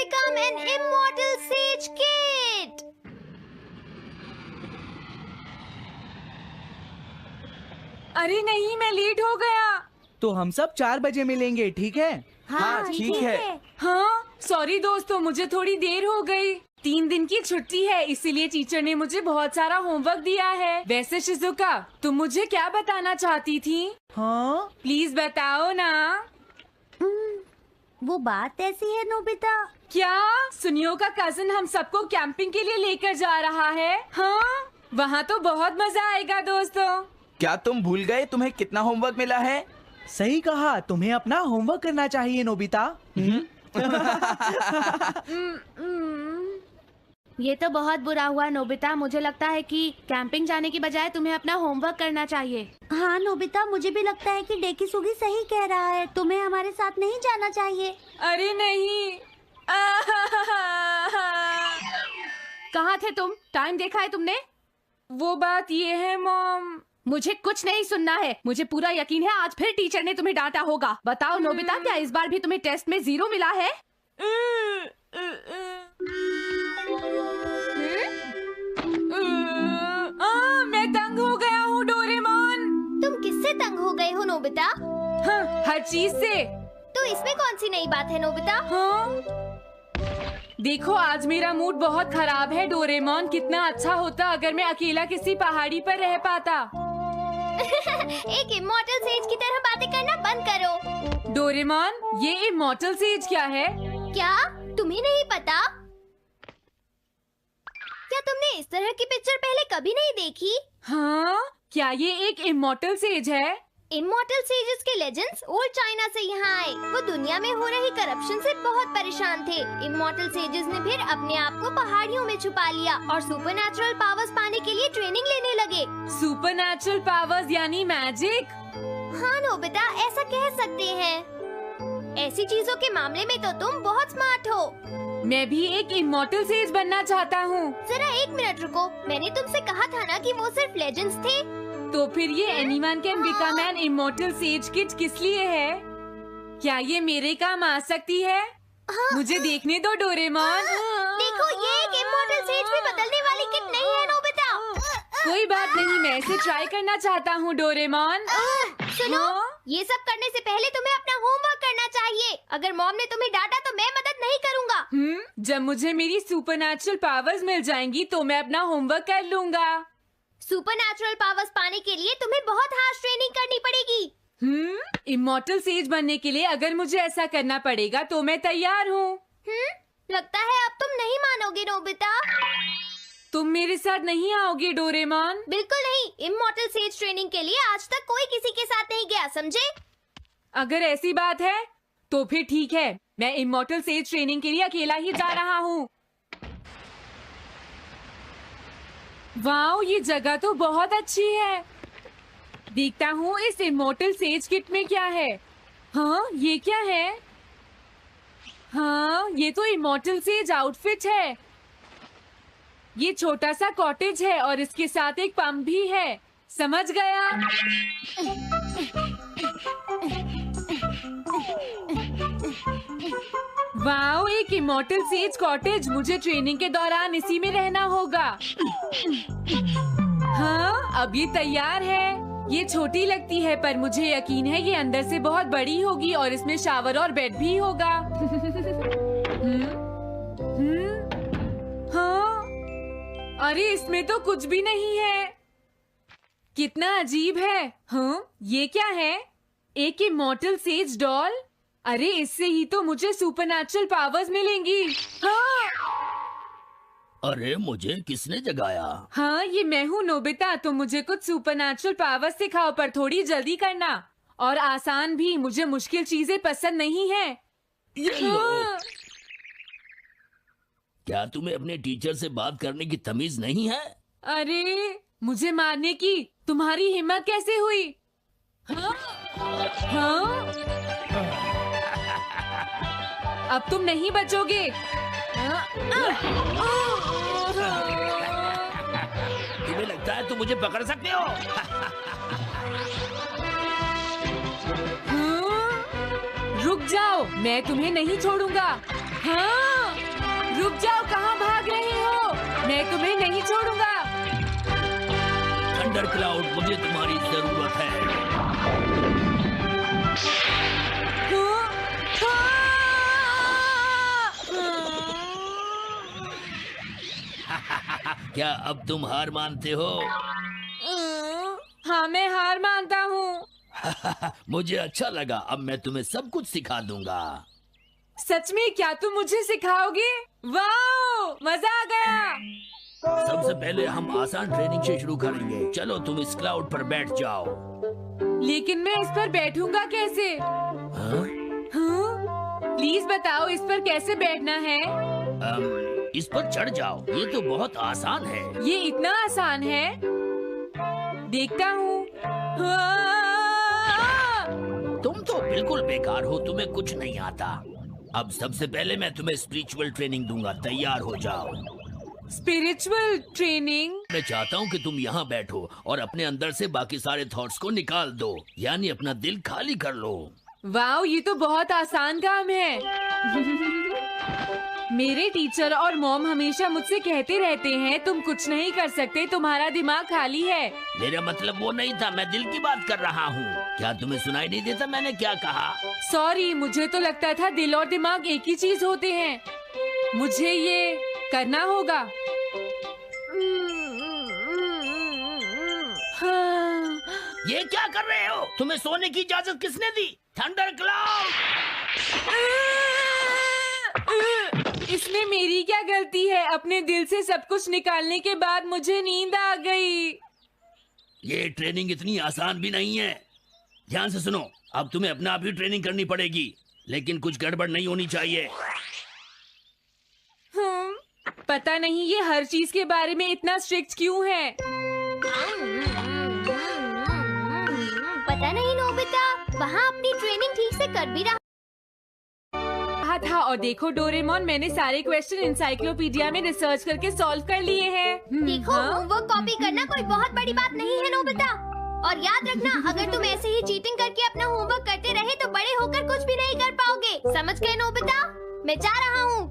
become an immortal sage kid. अरे नहीं, मैं लेट हो गया। तो हम सब 4 बजे मिलेंगे, ठीक है? हाँ ठीक है। हाँ सॉरी दोस्तों, मुझे थोड़ी देर हो गई। 3 दिन की छुट्टी है, इसीलिए टीचर ने मुझे बहुत सारा होमवर्क दिया है। वैसे शिजुका, तुम मुझे क्या बताना चाहती थी? हाँ, प्लीज बताओ ना। वो बात ऐसी है नोबिता। क्या सुनियो का कजिन हम सबको कैंपिंग के लिए लेकर जा रहा है? हाँ, वहाँ तो बहुत मजा आएगा दोस्तों। क्या तुम भूल गए तुम्हें कितना होमवर्क मिला है? सही कहा, तुम्हें अपना होमवर्क करना चाहिए नोबिता। ये तो बहुत बुरा हुआ नोबिता। मुझे लगता है कि कैंपिंग जाने की बजाय तुम्हें अपना होमवर्क करना चाहिए। हाँ नोबिता, मुझे भी लगता है कि डेकिसुगी सही कह रहा है। तुम्हें हमारे साथ नहीं जाना चाहिए। अरे नहीं। कहाँ थे तुम? टाइम देखा है तुमने? वो बात ये है मॉम। मुझे कुछ नहीं सुनना है। मुझे पूरा यकीन है आज फिर टीचर ने तुम्हें डांटा होगा। बताओ नोबिता, क्या इस बार भी तुम्हें टेस्ट में 0 मिला है? मैं तंग हो गया हूँ डोरेमोन। तुम किससे तंग हो गए हो नोबिता? हाँ, हर चीज से। तो इसमें कौन सी नई बात है नोबिता? हाँ? देखो आज मेरा मूड बहुत खराब है डोरेमोन। कितना अच्छा होता अगर मैं अकेला किसी पहाड़ी पर रह पाता। एक इमॉर्टल सेज की तरह बातें करना बंद करो। डोरेमोन, ये इमॉर्टल सेज क्या है? क्या तुम्हें नहीं पता? क्या तुमने इस तरह की पिक्चर पहले कभी नहीं देखी? हाँ, क्या ये एक इमॉर्टल सेज है? इमॉर्टल सेजेस के लेजेंड्स ओल्ड चाइना से यहाँ आए। वो दुनिया में हो रही करप्शन से बहुत परेशान थे। इमॉर्टल सेजेस ने फिर अपने आप को पहाड़ियों में छुपा लिया और सुपरनैचुरल पावर्स पाने के लिए ट्रेनिंग लेने लगे। सुपरनैचुरल पावर्स यानी मैजिक? हाँ नोबिता, ऐसा कह सकते हैं। ऐसी चीजों के मामले में तो तुम बहुत स्मार्ट हो। मैं भी एक इमॉर्टल सेज बनना चाहता हूँ। जरा 1 मिनट रुको। मैंने तुमसे कहा था ना कि वो सिर्फ लेजेंड्स थे। तो फिर ये anyone can become an immortal says kit किस लिए है? क्या ये मेरे काम आ सकती है? मुझे देखने दो डोरेमोन। देखो, ये एक इमॉर्टल सेज भी बदलने वाली किट नहीं है नोबिता। कोई बात नहीं, मैं इसे ट्राई करना चाहता हूँ डोरेमोन। सुनो, ये सब करने से पहले तुम्हें अपना होमवर्क करना चाहिए। अगर मॉम ने तुम्हें डांटा तो मैं मदद नहीं करूँगा। जब मुझे मेरी सुपरनैचुरल पावर्स मिल जाएंगी तो मैं अपना होमवर्क कर लूँगा। सुपरनैचुरल पावर्स पाने के लिए तुम्हें बहुत हार्श ट्रेनिंग करनी पड़ेगी। इमॉर्टल सेज बनने के लिए अगर मुझे ऐसा करना पड़ेगा तो मैं तैयार हूँ। लगता है अब तुम नहीं मानोगे नोबिता। तुम मेरे साथ नहीं आओगे डोरेमोन? बिल्कुल नहीं। इमॉर्टल सेज ट्रेनिंग के लिए आज तक कोई किसी के साथ नहीं गया, समझे? अगर ऐसी बात है तो फिर ठीक है, मैं इमॉर्टल सेज ट्रेनिंग के लिए अकेला ही जा रहा हूँ। वाओ, ये जगह तो बहुत अच्छी है। देखता हूँ इस इमॉर्टल सेज किट में क्या है। हाँ, ये क्या है? हाँ, ये तो इमॉर्टल सेज आउटफिट है। ये छोटा सा कॉटेज है और इसके साथ एक पंप भी है। समझ गया। वाओ, एक इमॉर्टल सेज कॉटेज। मुझे ट्रेनिंग के दौरान इसी में रहना होगा। हाँ, अब ये तैयार है। ये छोटी लगती है पर मुझे यकीन है ये अंदर से बहुत बड़ी होगी और इसमें शावर और बेड भी होगा। हाँ, अरे इसमें तो कुछ भी नहीं है। कितना अजीब है। हाँ, ये क्या है? एक इमॉर्टल सेज डॉल। अरे इससे ही तो मुझे सुपरनैचुरल पावर्स मिलेंगी। हाँ, अरे मुझे किसने जगाया? हाँ, ये मैं हूँ नोबिता। तो मुझे कुछ सुपरनैचुरल पावर्स सिखाओ, पर थोड़ी जल्दी करना और आसान भी। मुझे मुश्किल चीजें पसंद नहीं है। ये लो। हाँ। क्या तुम्हें अपने टीचर से बात करने की तमीज नहीं है? अरे मुझे मारने की तुम्हारी हिम्मत कैसे हुई? हाँ? हाँ? अब तुम नहीं बचोगे। तुम्हें लगता है तुम मुझे पकड़ सकते हो? हाँ? रुक जाओ, मैं तुम्हें नहीं छोड़ूंगा। हाँ? रुक जाओ, कहाँ भाग रहे हो? मैं तुम्हें नहीं छोड़ूंगा। थंडर क्लाउड, मुझे तुम्हारी जरूरत है। क्या अब तुम हार मानते हो? हाँ, मैं हार मानता हूँ। मुझे अच्छा लगा, अब मैं तुम्हें सब कुछ सिखा दूंगा। सच में? क्या तुम मुझे सिखाओगे? वाह, मजा आ गया। सबसे पहले हम आसान ट्रेनिंग से शुरू करेंगे। चलो तुम इस क्लाउड पर बैठ जाओ। लेकिन मैं इस पर बैठूंगा कैसे? हाँ? प्लीज बताओ, इस पर कैसे बैठना है? इस पर चढ़ जाओ, ये तो बहुत आसान है। ये इतना आसान है? देखता हूँ। तुम तो बिल्कुल बेकार हो, तुम्हें कुछ नहीं आता। अब सबसे पहले मैं तुम्हें स्पिरिचुअल ट्रेनिंग दूंगा, तैयार हो जाओ। Spiritual training? मैं चाहता हूँ कि तुम यहाँ बैठो और अपने अंदर से बाकी सारे थॉट्स को निकाल दो, यानी अपना दिल खाली कर लो। वाह, ये तो बहुत आसान काम है। मेरे टीचर और मॉम हमेशा मुझसे कहते रहते हैं, तुम कुछ नहीं कर सकते, तुम्हारा दिमाग खाली है। मेरा मतलब वो नहीं था, मैं दिल की बात कर रहा हूँ। क्या तुम्हें सुनाई नहीं देता मैंने क्या कहा? सॉरी, मुझे तो लगता था दिल और दिमाग एक ही चीज होते हैं। मुझे ये करना होगा। हाँ। ये क्या कर रहे हो? तुम्हें सोने की इजाजत किसने दी? Thunder cloud! इसमें मेरी क्या गलती है? अपने दिल से सब कुछ निकालने के बाद मुझे नींद आ गई। ये ट्रेनिंग इतनी आसान भी नहीं है। ध्यान से सुनो, अब तुम्हें अपने आप ही ट्रेनिंग करनी पड़ेगी, लेकिन कुछ गड़बड़ नहीं होनी चाहिए। पता नहीं ये हर चीज के बारे में इतना स्ट्रिक्ट क्यों है। पता नहीं नोबिता, वहाँ अपनी ट्रेनिंग ठीक से कर भी रहा था। और देखो डोरेमोन, मैंने सारे क्वेश्चन एनसाइक्लोपीडिया में रिसर्च करके सॉल्व कर लिए हैं। देखो, होमवर्क कॉपी करना कोई बहुत बड़ी बात नहीं है नोबिता। और याद रखना, अगर तुम ऐसे ही चीटिंग करके अपना होमवर्क करते रहे तो बड़े होकर कुछ भी नहीं कर पाओगे। समझ गए नोबिता? मैं जा रहा हूँ।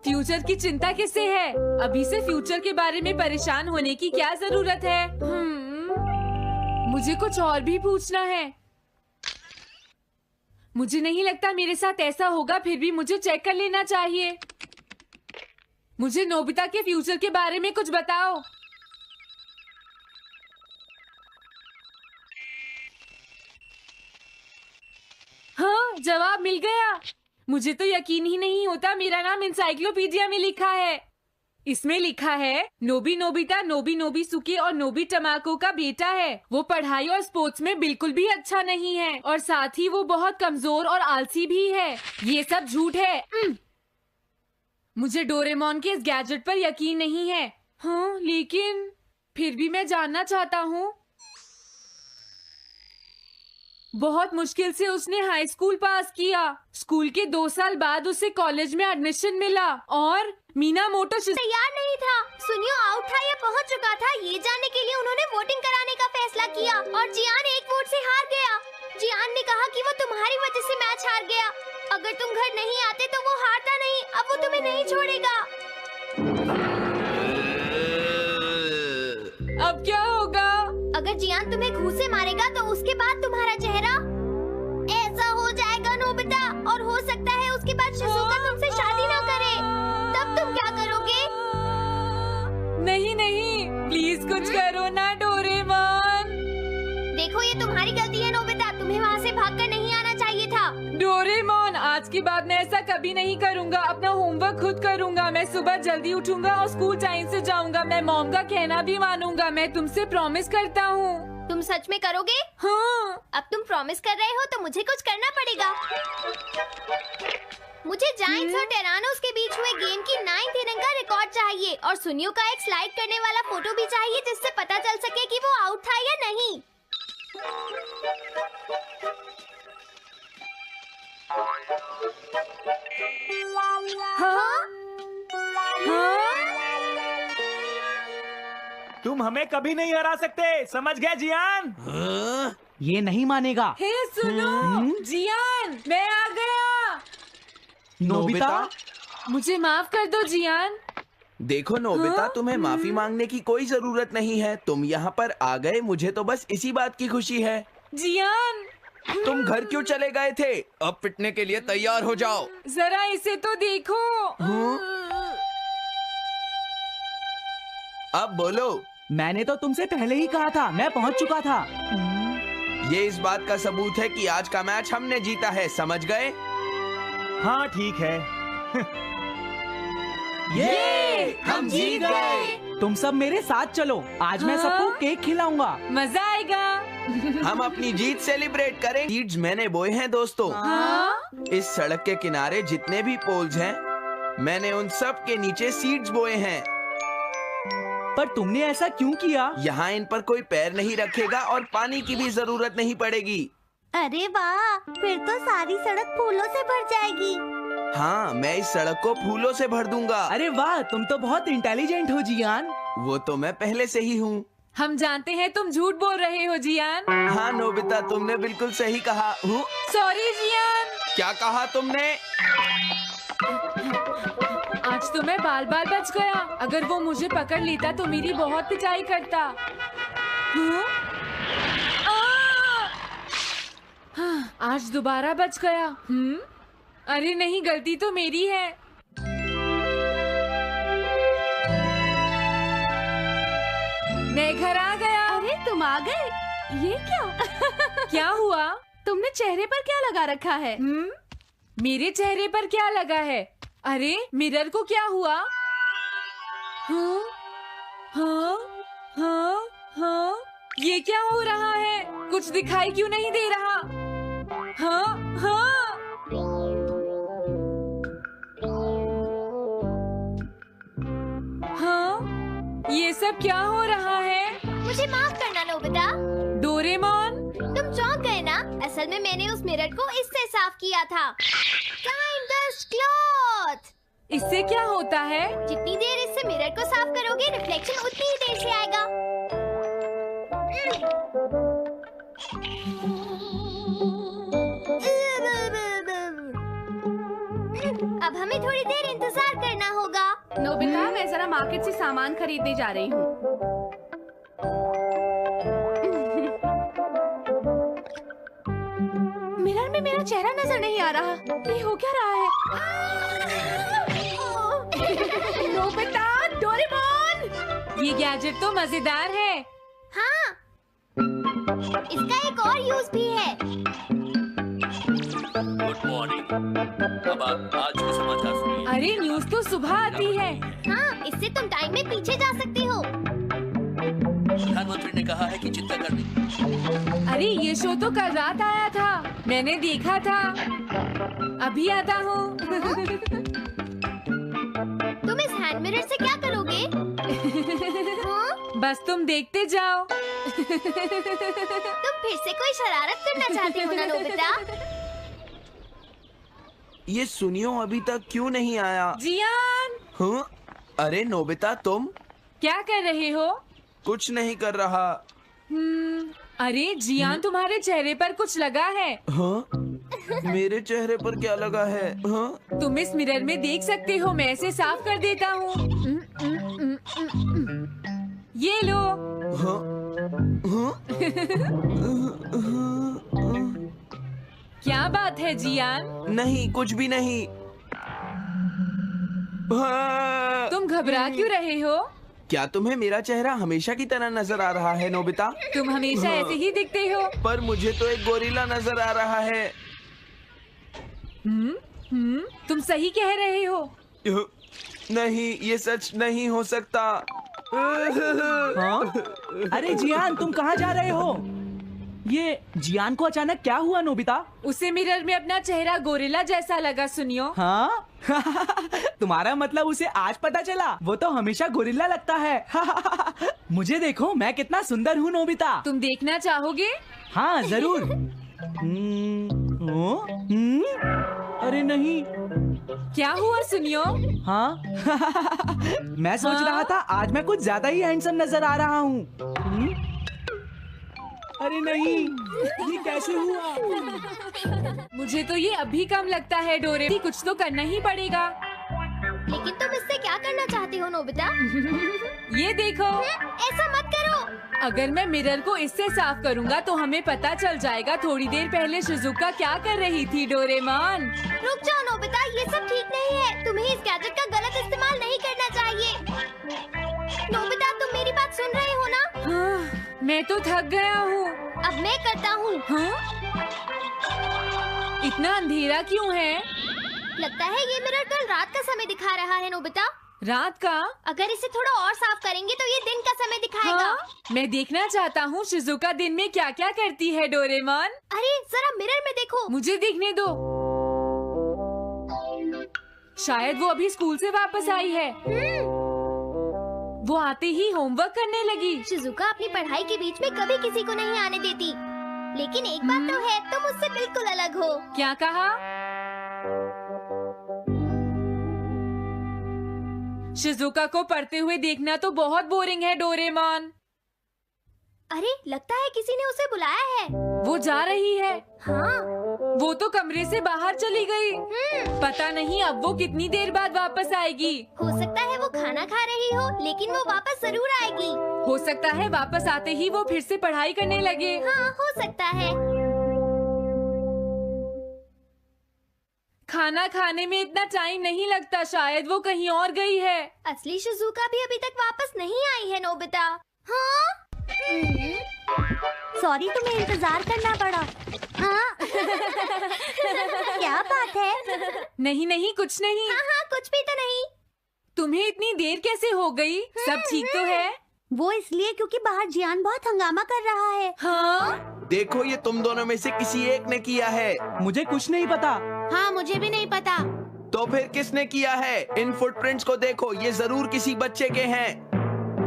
फ्यूचर की चिंता किससे है? अभी से फ्यूचर के बारे में परेशान होने की क्या जरूरत है? मुझे कुछ और भी पूछना है। मुझे नहीं लगता मेरे साथ ऐसा होगा, फिर भी मुझे चेक कर लेना चाहिए। मुझे नोबिता के फ्यूचर के बारे में कुछ बताओ। हाँ, जवाब मिल गया। मुझे तो यकीन ही नहीं होता, मेरा नाम एनसाइक्लोपीडिया में लिखा है। इसमें लिखा है नोबी नोबिता नोबी नोबिसुके और नोबी टमाको का बेटा है। वो पढ़ाई और स्पोर्ट्स में बिल्कुल भी अच्छा नहीं है और साथ ही वो बहुत कमजोर और आलसी भी है। ये सब झूठ है। मुझे डोरेमोन के इस गैजेट पर यकीन नहीं है। हाँ, लेकिन फिर भी मैं जानना चाहता हूँ। बहुत मुश्किल से उसने हाई स्कूल पास किया। स्कूल के 2 साल बाद उसे कॉलेज में एडमिशन मिला और मीनामोटो तैयार नहीं था। सुनियो आउट था या पहुंच चुका था, ये जानने के लिए उन्होंने वोटिंग कराने का फैसला किया और जियान 1 वोट से हार गया। जियान ने कहा कि वो तुम्हारी वजह से मैच हार गया। अगर तुम घर नहीं आते तो वो हारता नहीं। अब वो तुम्हें नहीं छोड़ेगा। अब क्या होगा? अगर जियान तुम्हें घूंसे मारेगा तो उसके बाद तुम्हारा चेहरा ऐसा हो जाएगा नोबिता, और हो सकता है उसके बाद शिज़ुका तुमसे शादी ना करे। तब तुम क्या करोगे? नहीं नहीं, प्लीज कुछ करो ना डोरेमोन। देखो, ये तुम्हारी गलती है नोबिता, तुम्हें वहाँ से भागकर नहीं आना चाहिए था। डोरेमोन, आज के बाद मैं ऐसा कभी नहीं करूँगा। अपना होमवर्क खुद करूँगा। मैं सुबह जल्दी उठूंगा और स्कूल टाइम से जाऊँगा। मैं मॉम का कहना भी मानूंगा। मैं तुमसे प्रॉमिस करता हूँ। तुम सच में करोगे? हाँ। अब तुम प्रॉमिस कर रहे हो तो मुझे कुछ करना पड़ेगा। मुझे जायंट्स और टेरानोस के बीच हुए गेम की 9th इनिंग का रिकॉर्ड चाहिए और सुनियो का एक स्लाइड करने वाला फोटो भी चाहिए, जिससे पता चल सके कि वो आउट था या नहीं। हाँ? हाँ? तुम हमें कभी नहीं हरा सकते, समझ गए जियान? ये नहीं मानेगा। हे सुनो, जियान, मैं आ गया। नोबिता? मुझे माफ कर दो जियान। देखो नोबिता, हाँ? तुम्हें माफी मांगने की कोई जरूरत नहीं है। तुम यहाँ पर आ गए, मुझे तो बस इसी बात की खुशी है। जियान, तुम घर क्यों चले गए थे? अब पिटने के लिए तैयार हो जाओ। जरा इसे तो देखो। अब बोलो। मैंने तो तुमसे पहले ही कहा था, मैं पहुंच चुका था। ये इस बात का सबूत है कि आज का मैच हमने जीता है, समझ गए? हाँ ठीक है। ये हम जीत गए। तुम सब मेरे साथ चलो, आज मैं सबको केक खिलाऊंगा। मजा आएगा। हम अपनी जीत सेलिब्रेट करें। सीड्स मैंने बोए हैं दोस्तों। हाँ? इस सड़क के किनारे जितने भी पोल्स हैं, मैंने उन सब के नीचे सीड्स बोए हैं। पर तुमने ऐसा क्यों किया? यहाँ इन पर कोई पैर नहीं रखेगा और पानी की भी जरूरत नहीं पड़ेगी। अरे वाह, फिर तो सारी सड़क फूलों से भर जाएगी। हाँ, मैं इस सड़क को फूलों से भर दूंगा। अरे वाह, तुम तो बहुत इंटेलिजेंट हो जियान। वो तो मैं पहले से ही हूँ। हम जानते हैं तुम झूठ बोल रहे हो जियान। हाँ नोबिता, तुमने बिल्कुल सही कहा। Sorry Gian. क्या कहा तुमने? आज तो मैं बाल बाल बच गया। अगर वो मुझे पकड़ लेता तो मेरी बहुत पिटाई करता। आज दोबारा बच गया। अरे नहीं, गलती तो मेरी है। मैं घर आ गया। अरे तुम आ गए, ये क्या? क्या हुआ? तुमने चेहरे पर क्या लगा रखा है? मेरे चेहरे पर क्या लगा है? अरे मिरर को क्या हुआ? हाँ, हाँ, हाँ, हाँ, ये क्या हो रहा है? कुछ दिखाई क्यों नहीं दे रहा? हाँ, हाँ। हाँ, ये सब क्या हो रहा है? मुझे माफ करना नोबिता। डोरेमोन, तुम चौंक गए ना? असल में मैंने उस मिरर को इससे साफ किया था। Time dust cloth। इससे क्या होता है? जितनी देर इससे मिरर को साफ करोगे, रिफ्लेक्शन उतनी ही देर से आएगा। अब हमें थोड़ी देर इंतजार करना होगा। नोबिता, मैं जरा मार्केट से सामान खरीदने जा रही हूँ। मिरर में मेरा चेहरा नजर नहीं आ रहा। ये हो क्या रहा है? Nobita, Doraemon! ये गैजेट तो मजेदार है। हाँ, इसका एक और यूज भी है। Good morning. अब आप आज के समाचार सुनिए। अरे न्यूज तो सुबह आती है। हाँ, इससे तुम टाइम में पीछे जा सकते हो। प्रधानमंत्री ने कहा है कि चिंता करनी। अरे ये शो तो कल रात आया था, मैंने देखा था। अभी आता हूँ। तुम इस हैंड मिरर से क्या करोगे? हाँ? बस तुम देखते जाओ। तुम फिर से कोई शरारत करना चाहते हो ना नोबिता? ये सुनियो अभी तक क्यों नहीं आया? जियान, हाँ? अरे नोबिता, तुम क्या कर रहे हो? कुछ नहीं कर रहा। अरे जियान, तुम्हारे चेहरे पर कुछ लगा है। हाँ? मेरे चेहरे पर क्या लगा है? हाँ? तुम इस मिरर में देख सकते हो, मैं इसे साफ कर देता हूँ। ये लो। हाँ? हाँ? क्या बात है जियान? नहीं, कुछ भी नहीं। हाँ? तुम घबरा क्यों रहे हो? क्या तुम्हें मेरा चेहरा हमेशा की तरह नजर आ रहा है नोबिता? तुम हमेशा ऐसे ही दिखते हो। पर मुझे तो एक गोरिल्ला नजर आ रहा है। तुम सही कह रहे हो। नहीं, ये सच नहीं हो सकता। हाँ? अरे जियान, तुम कहाँ जा रहे हो? ये जियान को अचानक क्या हुआ नोबिता? उसे मिरर में अपना चेहरा गोरिल्ला जैसा लगा। सुनियो। हाँ? तुम्हारा मतलब उसे आज पता चला? वो तो हमेशा गोरिल्ला लगता है। मुझे देखो, मैं कितना सुंदर हूँ नोबिता। तुम देखना चाहोगे? हाँ जरूर। अरे नहीं। क्या हुआ सुनियो? हाँ? मैं सोच रहा था आज मैं कुछ ज्यादा ही हैंडसम नजर आ रहा हूँ। अरे नहीं, ये कैसे हुआ? मुझे तो ये अभी कम लगता है डोरे, कुछ तो करना ही पड़ेगा। लेकिन तुम इससे क्या करना चाहती हो नोबिता? ये देखो, ऐसा मत करो। अगर मैं मिरर को इससे साफ करूंगा तो हमें पता चल जाएगा थोड़ी देर पहले शिजुका क्या कर रही थी। डोरेमोन, रुक जाओ नोबिता, ये सब ठीक नहीं है। तुम्हें इस गैजेट का गलत इस्तेमाल नहीं करना चाहिए। नोबिता, तुम मेरी बात सुन रहे हो ना? हाँ, मैं तो थक गया हूँ। अब मैं करता हूँ। हाँ? इतना अंधेरा क्यों है? लगता है ये मिरर कल रात का समय दिखा रहा है नोबिता। रात का? अगर इसे थोड़ा और साफ करेंगे तो ये दिन का समय दिखाएगा। हाँ? मैं देखना चाहता हूँ शिजुका दिन में क्या क्या करती है। डोरेमोन, अरे जरा मिरर में देखो। मुझे देखने दो। शायद वो अभी स्कूल से वापस आई है। वो आते ही होमवर्क करने लगी। शिजुका अपनी पढ़ाई के बीच में कभी किसी को नहीं आने देती। लेकिन एक बात तो है, तुम उससे बिल्कुल अलग हो। क्या कहा? शिजुका को पढ़ते हुए देखना तो बहुत बोरिंग है डोरेमोन। अरे लगता है किसी ने उसे बुलाया है। वो जा रही है। हाँ। वो तो कमरे से बाहर चली गई। पता नहीं अब वो कितनी देर बाद वापस आएगी। हो सकता है वो खाना खा रही हो, लेकिन वो वापस जरूर आएगी। हो सकता है वापस आते ही वो फिर से पढ़ाई करने लगे। हाँ, हो सकता है। खाना खाने में इतना टाइम नहीं लगता, शायद वो कहीं और गई है। असली शिजुका भी अभी तक वापस नहीं आई है नोबिता। हाँ? सॉरी, तुम्हें इंतजार करना पड़ा। हाँ। क्या बात है? नहीं नहीं, कुछ नहीं। हाँ हाँ, कुछ भी तो नहीं। तुम्हें इतनी देर कैसे हो गई? सब ठीक तो है? वो इसलिए क्योंकि बाहर जियान बहुत हंगामा कर रहा है। हाँ? देखो, ये तुम दोनों में से किसी एक ने किया है। मुझे कुछ नहीं पता। हाँ, मुझे भी नहीं पता। तो फिर किसने किया है? इन फुटप्रिंट्स को देखो, ये जरूर किसी बच्चे के हैं।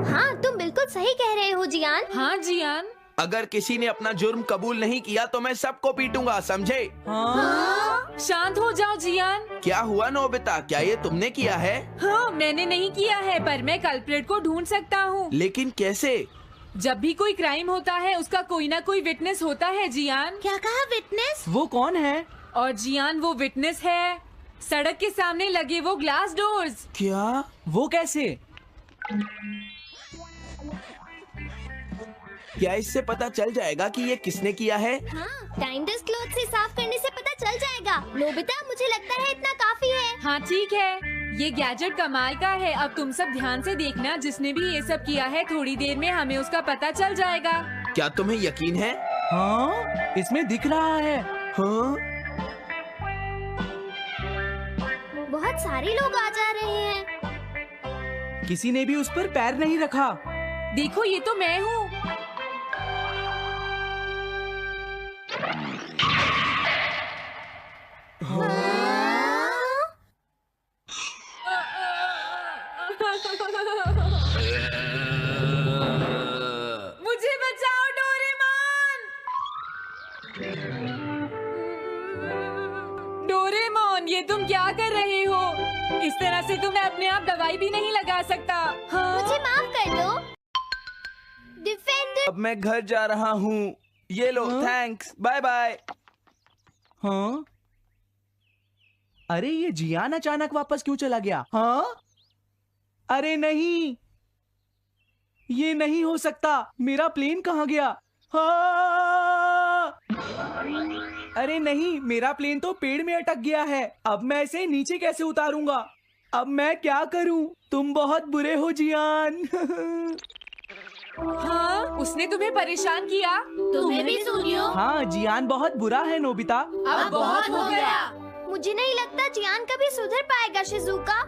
हाँ, तुम बिल्कुल सही कह रहे हो जियान। हाँ जियान। अगर किसी ने अपना जुर्म कबूल नहीं किया तो मैं सबको पीटूंगा, समझे? हाँ? शांत हो जाओ जियान। क्या हुआ नोबिता, क्या ये तुमने किया है? हाँ, मैंने नहीं किया है, पर मैं कल्प्रिट को ढूंढ सकता हूँ। लेकिन कैसे? जब भी कोई क्राइम होता है उसका कोई ना कोई विटनेस होता है जियान। क्या कहा? विटनेस? वो कौन है? और जियान वो विटनेस है। सड़क के सामने लगे वो ग्लास डोर्स। क्या? वो कैसे? क्या इससे पता चल जाएगा कि ये किसने किया है? हाँ, टाइम डस्ट क्लॉथ से साफ करने से पता चल जाएगा। नोबिता, मुझे लगता है इतना काफी है। हाँ ठीक है, ये गैजेट कमाल का है। अब तुम सब ध्यान से देखना, जिसने भी ये सब किया है थोड़ी देर में हमें उसका पता चल जाएगा। क्या तुम्हें यकीन है? हाँ, इसमें दिख रहा है। हाँ? बहुत सारे लोग आ जा रहे हैं। किसी ने भी उस पर पैर नहीं रखा। देखो, ये तो मैं हूँ। मुझे बचाओ डोरेमोन। डोरेमोन, ये तुम क्या कर रहे हो? इस तरह से तो मैं अपने आप दवाई भी नहीं लगा सकता। हाँ? मुझे माफ कर दो। डिफेंडर। अब मैं घर जा रहा हूँ। ये लो, हाँ? Thanks, bye bye. हाँ? अरे ये जियान अचानक वापस क्यों चला गया? हाँ? अरे नहीं, ये नहीं हो सकता। मेरा प्लेन कहाँ गया? हाँ! अरे नहीं, मेरा प्लेन तो पेड़ में अटक गया है। अब मैं इसे नीचे कैसे उतारूंगा? अब मैं क्या करूं? तुम बहुत बुरे हो जियान। हाँ? उसने तुम्हें परेशान किया? तुम्हें भी सुनियो। हाँ, जियान बहुत बुरा है नोबिता। अब बहुत हो गया। मुझे नहीं लगता जियान कभी सुधर पाएगा शिजुका।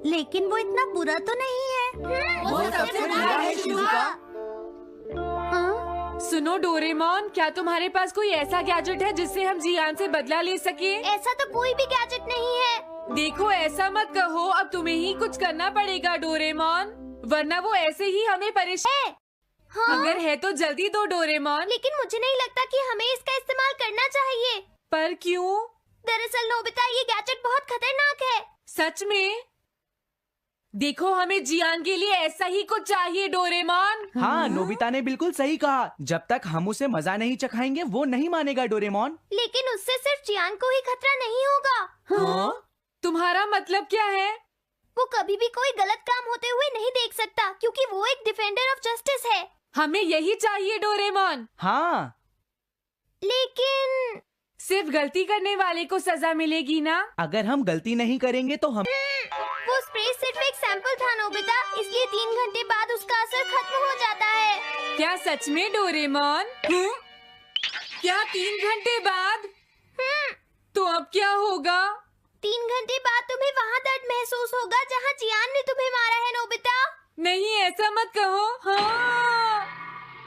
लेकिन वो इतना बुरा तो नहीं है। वो सबसे बुरा है शिजुका। हाँ? सुनो डोरेमोन, क्या तुम्हारे पास कोई ऐसा गैजेट है जिससे हम जियान से बदला ले सके? ऐसा तो कोई भी गैजेट नहीं है। देखो, ऐसा मत कहो। अब तुम्हें ही कुछ करना पड़ेगा डोरेमोन, वरना वो ऐसे ही हमें परेशान। हाँ? अगर है तो जल्दी दो डोरेमोन। लेकिन मुझे नहीं लगता कि हमें इसका इस्तेमाल करना चाहिए। पर क्यों? दरअसल नोबिता, ये गैजेट बहुत खतरनाक है। सच में? देखो, हमें जियान के लिए ऐसा ही कुछ चाहिए डोरेमोन। हाँ, नोबिता ने बिल्कुल सही कहा। जब तक हम उसे मजा नहीं चखाएंगे वो नहीं मानेगा डोरेमोन। लेकिन उससे सिर्फ चियान को ही खतरा नहीं होगा। हाँ? तुम्हारा मतलब क्या है? वो कभी भी कोई गलत काम होते हुए नहीं देख सकता, क्योंकि वो एक डिफेंडर ऑफ जस्टिस है। हमें यही चाहिए डोरेमोन। हाँ, लेकिन सिर्फ गलती करने वाले को सजा मिलेगी ना? अगर हम गलती नहीं करेंगे तो हम वो स्प्रे सिर्फ एक सैंपल था नोबिता, इसलिए 3 घंटे बाद उसका असर खत्म हो जाता है। क्या सच में डोरेमोन? क्या 3 घंटे बाद? तो अब क्या होगा? 3 घंटे बाद तुम्हें वहाँ दर्द महसूस होगा जहाँ जियान ने तुम्हें मारा है नोबिता। नहीं, ऐसा मत कहो। हाँ,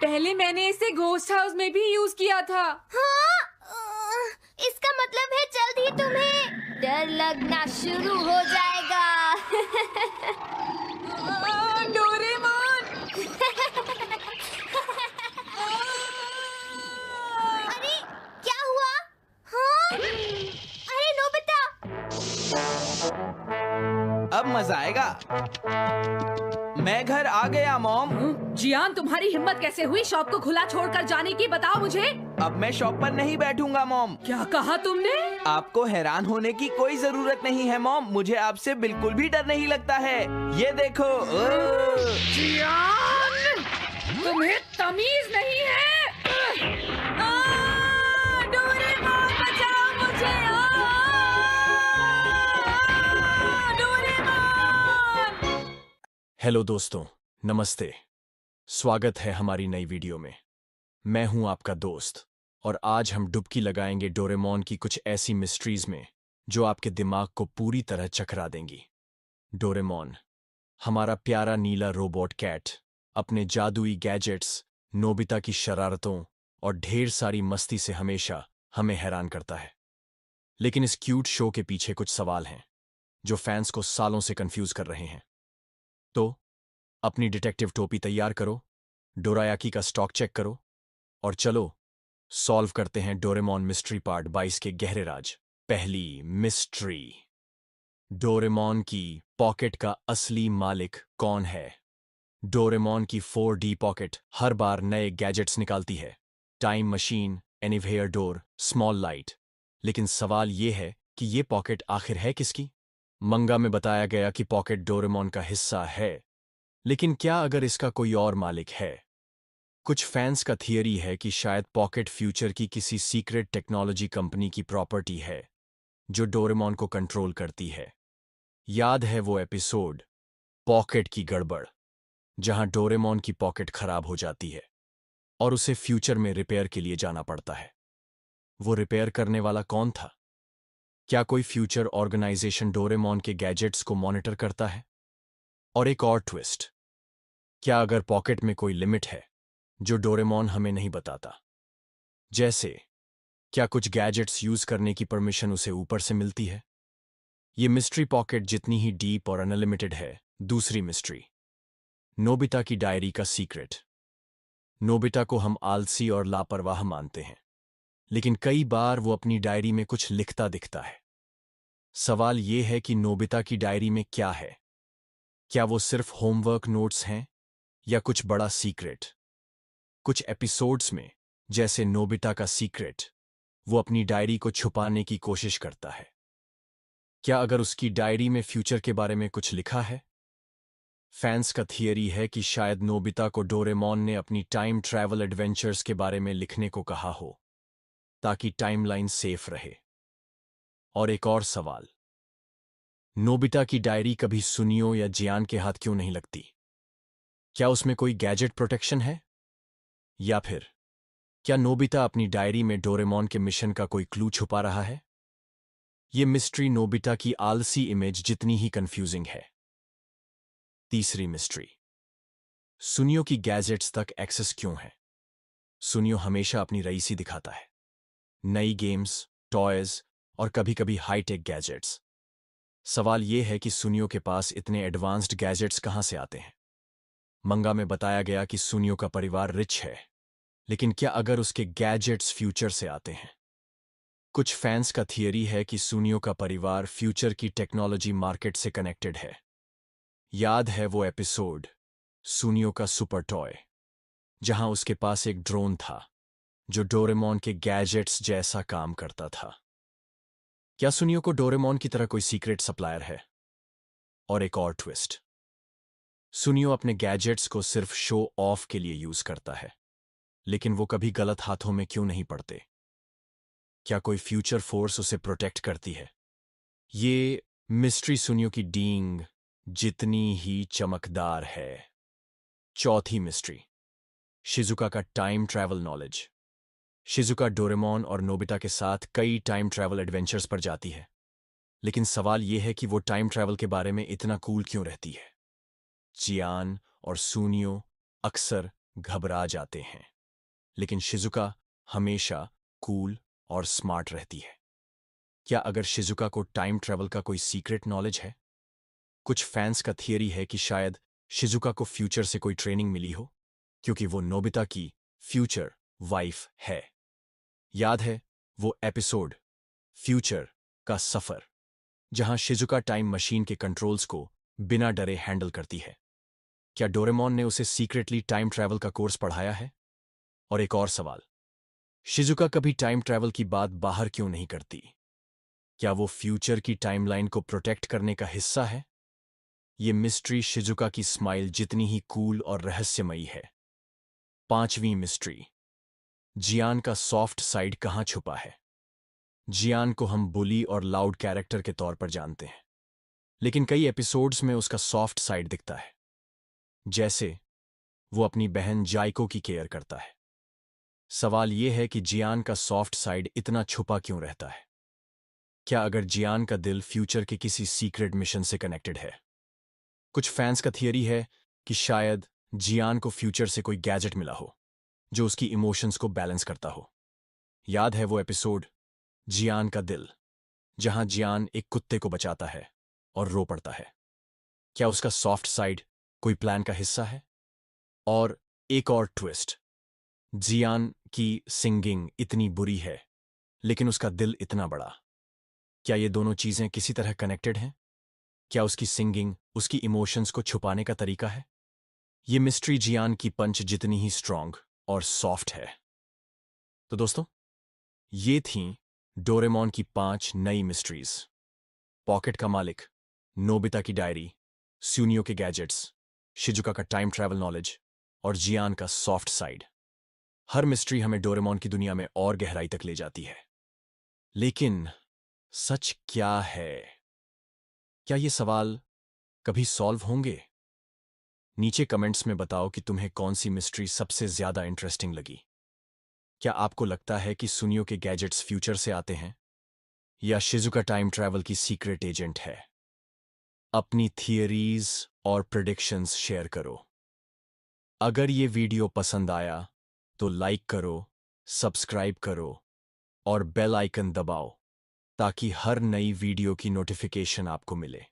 पहले मैंने इसे घोस्ट हाउस में भी यूज किया था। हाँ? इसका मतलब है जल्द ही तुम्हें डर लगना शुरू हो जाएगा। डोरेमोन! अरे क्या हुआ? हाँ? अरे नोबिता! अब मजा आएगा। मैं घर आ गया मॉम। जियान, तुम्हारी हिम्मत कैसे हुई शॉप को खुला छोड़कर जाने की, बताओ मुझे। अब मैं शॉप पर नहीं बैठूंगा मॉम। क्या कहा तुमने? आपको हैरान होने की कोई जरूरत नहीं है मॉम, मुझे आपसे बिल्कुल भी डर नहीं लगता है। ये देखो। जियान, तुम्हें तमीज नहीं है। डोरेमोन, बचाओ मुझे! डोरेमोन! हेलो दोस्तों, नमस्ते। स्वागत है हमारी नई वीडियो में। मैं हूं आपका दोस्त और आज हम डुबकी लगाएंगे डोरेमोन की कुछ ऐसी मिस्ट्रीज में जो आपके दिमाग को पूरी तरह चकरा देंगी। डोरेमोन, हमारा प्यारा नीला रोबोट कैट, अपने जादुई गैजेट्स, नोबिता की शरारतों और ढेर सारी मस्ती से हमेशा हमें हैरान करता है। लेकिन इस क्यूट शो के पीछे कुछ सवाल हैं जो फैंस को सालों से कंफ्यूज कर रहे हैं। तो अपनी डिटेक्टिव टोपी तैयार करो, डोरायाकी का स्टॉक चेक करो और चलो सॉल्व करते हैं डोरेमोन मिस्ट्री पार्ट 22 के गहरे राज। पहली मिस्ट्री, डोरेमोन की पॉकेट का असली मालिक कौन है? डोरेमोन की 4D पॉकेट हर बार नए गैजेट्स निकालती है, time machine, anywhere door, small light. लेकिन सवाल ये है कि ये पॉकेट आखिर है किसकी? मंगा में बताया गया कि पॉकेट डोरेमोन का हिस्सा है, लेकिन क्या अगर इसका कोई और मालिक है? कुछ फैंस का थियरी है कि शायद पॉकेट फ्यूचर की किसी सीक्रेट टेक्नोलॉजी कंपनी की प्रॉपर्टी है जो डोरेमोन को कंट्रोल करती है। याद है वो एपिसोड पॉकेट की गड़बड़, जहां डोरेमोन की पॉकेट खराब हो जाती है और उसे फ्यूचर में रिपेयर के लिए जाना पड़ता है। वो रिपेयर करने वाला कौन था? क्या कोई फ्यूचर ऑर्गेनाइजेशन डोरेमोन के गैजेट्स को मॉनिटर करता है? और एक और ट्विस्ट, क्या अगर पॉकेट में कोई लिमिट है जो डोरेमोन हमें नहीं बताता? जैसे क्या कुछ गैजेट्स यूज करने की परमिशन उसे ऊपर से मिलती है? ये मिस्ट्री पॉकेट जितनी ही डीप और अनलिमिटेड है। दूसरी मिस्ट्री, नोबिता की डायरी का सीक्रेट। नोबिता को हम आलसी और लापरवाह मानते हैं, लेकिन कई बार वो अपनी डायरी में कुछ लिखता दिखता है। सवाल ये है कि नोबिता की डायरी में क्या है? क्या वो सिर्फ होमवर्क नोट्स हैं या कुछ बड़ा सीक्रेट? कुछ एपिसोड्स में, जैसे नोबिता का सीक्रेट, वो अपनी डायरी को छुपाने की कोशिश करता है। क्या अगर उसकी डायरी में फ्यूचर के बारे में कुछ लिखा है? फैंस का थियरी है कि शायद नोबिता को डोरेमोन ने अपनी टाइम ट्रैवल एडवेंचर्स के बारे में लिखने को कहा हो ताकि टाइमलाइन सेफ रहे। और एक और सवाल, नोबिता की डायरी कभी सुनियो या जियान के हाथ क्यों नहीं लगती? क्या उसमें कोई गैजेट प्रोटेक्शन है? या फिर क्या नोबिता अपनी डायरी में डोरेमोन के मिशन का कोई क्लू छुपा रहा है? ये मिस्ट्री नोबिता की आलसी इमेज जितनी ही कंफ्यूजिंग है। तीसरी मिस्ट्री, सुनियो की गैजेट्स तक एक्सेस क्यों है? सुनियो हमेशा अपनी रईसी दिखाता है, नई गेम्स, टॉयज और कभी-कभी हाईटेक गैजेट्स। सवाल यह है कि सुनियो के पास इतने एडवांस्ड गैजेट्स कहां से आते हैं? मंगा में बताया गया कि सुनियो का परिवार रिच है, लेकिन क्या अगर उसके गैजेट्स फ्यूचर से आते हैं? कुछ फैंस का थियरी है कि सुनियो का परिवार फ्यूचर की टेक्नोलॉजी मार्केट से कनेक्टेड है। याद है वो एपिसोड सुनियो का सुपर टॉय, जहां उसके पास एक ड्रोन था जो डोरेमोन के गैजेट्स जैसा काम करता था। क्या सुनियो को डोरेमोन की तरह कोई सीक्रेट सप्लायर है? और एक और ट्विस्ट, सुनियो अपने गैजेट्स को सिर्फ शो ऑफ के लिए यूज करता है, लेकिन वो कभी गलत हाथों में क्यों नहीं पड़ते? क्या कोई फ्यूचर फोर्स उसे प्रोटेक्ट करती है? ये मिस्ट्री सुनियो की डींग जितनी ही चमकदार है। चौथी मिस्ट्री, शिजुका का time travel knowledge. Shizuka Doraemon और नोबिता के साथ कई टाइम ट्रैवल एडवेंचर्स पर जाती है, लेकिन सवाल यह है कि वो टाइम ट्रैवल के बारे में इतना कूल क्यों रहती है? जियान और सुनियो अक्सर घबरा जाते हैं, लेकिन शिजुका हमेशा कूल और स्मार्ट रहती है। क्या अगर शिजुका को टाइम ट्रैवल का कोई सीक्रेट नॉलेज है? कुछ फैंस का थियरी है कि शायद शिजुका को फ्यूचर से कोई ट्रेनिंग मिली हो, क्योंकि वो नोबिता की फ्यूचर वाइफ है। याद है वो एपिसोड फ्यूचर का सफर, जहां शिजुका टाइम मशीन के कंट्रोल्स को बिना डरे हैंडल करती है? क्या डोरेमोन ने उसे सीक्रेटली टाइम ट्रैवल का कोर्स पढ़ाया है? और एक और सवाल, शिजुका कभी टाइम ट्रैवल की बात बाहर क्यों नहीं करती? क्या वो फ्यूचर की टाइमलाइन को प्रोटेक्ट करने का हिस्सा है? ये मिस्ट्री शिजुका की स्माइल जितनी ही कूल और रहस्यमयी है। पांचवीं मिस्ट्री, जियान का सॉफ्ट साइड कहां छुपा है? जियान को हम बुली और लाउड कैरेक्टर के तौर पर जानते हैं, लेकिन कई एपिसोड्स में उसका सॉफ्ट साइड दिखता है, जैसे वो अपनी बहन जाइको की केयर करता है। सवाल यह है कि जियान का सॉफ्ट साइड इतना छुपा क्यों रहता है? क्या अगर जियान का दिल फ्यूचर के किसी सीक्रेट मिशन से कनेक्टेड है? कुछ फैंस का थियरी है कि शायद जियान को फ्यूचर से कोई गैजेट मिला हो जो उसकी इमोशंस को बैलेंस करता हो। याद है वो एपिसोड जियान का दिल, जहां जियान एक कुत्ते को बचाता है और रो पड़ता है? क्या उसका सॉफ्ट साइड कोई प्लान का हिस्सा है? और एक और ट्विस्ट, जियान की सिंगिंग इतनी बुरी है, लेकिन उसका दिल इतना बड़ा। क्या ये दोनों चीजें किसी तरह कनेक्टेड हैं? क्या उसकी सिंगिंग उसकी इमोशंस को छुपाने का तरीका है? ये मिस्ट्री जियान की पंच जितनी ही स्ट्रांग और सॉफ्ट है। तो दोस्तों, ये थीं डोरेमोन की 5 नई मिस्ट्रीज। पॉकेट का मालिक, नोबिता की डायरी, सुनियो के गैजेट्स, शिजुका का टाइम ट्रैवल नॉलेज और जियान का सॉफ्ट साइड। हर मिस्ट्री हमें डोरेमोन की दुनिया में और गहराई तक ले जाती है। लेकिन सच क्या है? क्या ये सवाल कभी सॉल्व होंगे? नीचे कमेंट्स में बताओ कि तुम्हें कौन सी मिस्ट्री सबसे ज्यादा इंटरेस्टिंग लगी। क्या आपको लगता है कि सुनियो के गैजेट्स फ्यूचर से आते हैं, या शिजुका टाइम ट्रैवल की सीक्रेट एजेंट है? अपनी थियरीज और प्रेडिक्शंस शेयर करो। अगर ये वीडियो पसंद आया तो लाइक करो, सब्सक्राइब करो और बेल आइकन दबाओ, ताकि हर नई वीडियो की नोटिफिकेशन आपको मिले।